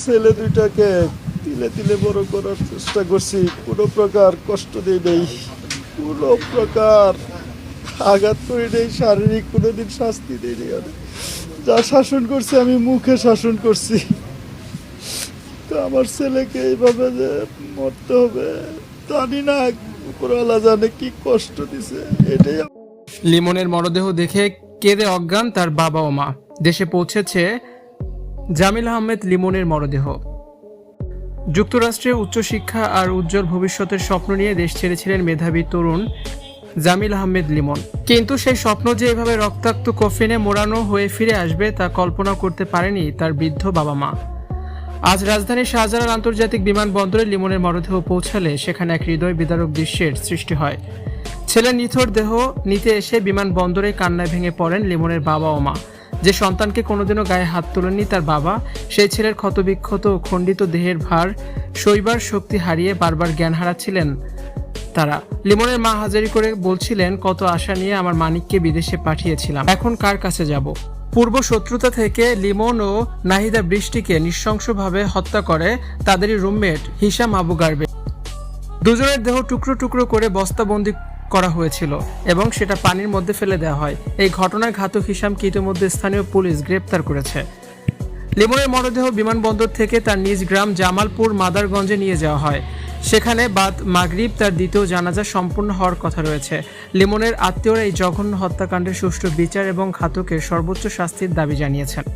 ছেলে দুইটাকে তিলে তিলে বড় করার চেষ্টা করছি, কোনো প্রকার কষ্ট দিই নেই, কোনো প্রকার আঘাত করে নেই, শারীরিক কোনোদিন শাস্তি দিই নেই। যা শাসন করছি আমি মুখে শাসন করছি, তো আমার ছেলেকে এইভাবে যে মরতে হবে জানি না, উপরওয়ালা জানে কি কষ্ট দিছে। এটাই লিমনের মরদেহ দেখে কেঁদে অজ্ঞান তার বাবা ও মা। দেশে পৌঁছেছে জামিল আহমেদ লিমনের মরদেহ। যুক্তরাষ্ট্রে উচ্চশিক্ষা আর উজ্জ্বল ভবিষ্যতের স্বপ্ন নিয়ে দেশ ছেড়েছিলেন মেধাবী তরুণ জামিল আহমেদ লিমন, কিন্তু সেই স্বপ্ন যে এভাবে রক্তাক্ত কফিনে মোড়ানো হয়ে ফিরে আসবে তা কল্পনা করতে পারেনি তার বৃদ্ধ বাবা মা। আজ রাজধানীর শাহজালাল আন্তর্জাতিক বিমানবন্দরে লিমনের মরদেহ পৌঁছালে সেখানে এক হৃদয় বিদারক দৃশ্যের সৃষ্টি হয়। ছেলের নিথর দেহ নিতে এসে বিমানবন্দরে কান্নায় ভেঙে পড়েন লিমনের বাবা ও মা। যে সন্তানকে কোনোদিনও গায়ে হাত তোলেননি তার বাবা, সেই ছেলের ক্ষতবিক্ষত ও খণ্ডিত দেহের ভার সইবার শক্তি হারিয়ে বারবার জ্ঞান হারাচ্ছিলেন তারা। লিমনের মা হাজারি করে বলছিলেন, কত আশা নিয়ে আমার মানিককে বিদেশে পাঠিয়েছিলাম, এখন কার কাছে যাব। পূর্ব শত্রুতা থেকে লিমন ও নাহিদা বৃষ্টিকে নৃশংসভাবে হত্যা করে তাদেরই রুমমেট হিশাম আবু গারবে। দুজনের দেহ টুকরো টুকরো করে বস্তাবন্দি করা হয়েছিল এবং সেটা পানির মধ্যে ফেলে দেওয়া হয়। এই ঘটনায় ঘাতক হিশামকে ইতিমধ্যে স্থানীয় পুলিশ গ্রেপ্তার করেছে। লিমনের মরদেহ বিমানবন্দর থেকে তার নিজ গ্রাম জামালপুর মাদারগঞ্জে নিয়ে যাওয়া হয়। সেখানে বাদ মাগরিব তার দ্বিতীয় জানাজা সম্পূর্ণ হওয়ার কথা রয়েছে। লিমনের আত্মীয়রা এই জঘন্য হত্যাকাণ্ডের সুষ্ঠু বিচার এবং ঘাতকের সর্বোচ্চ শাস্তির দাবি জানিয়েছেন।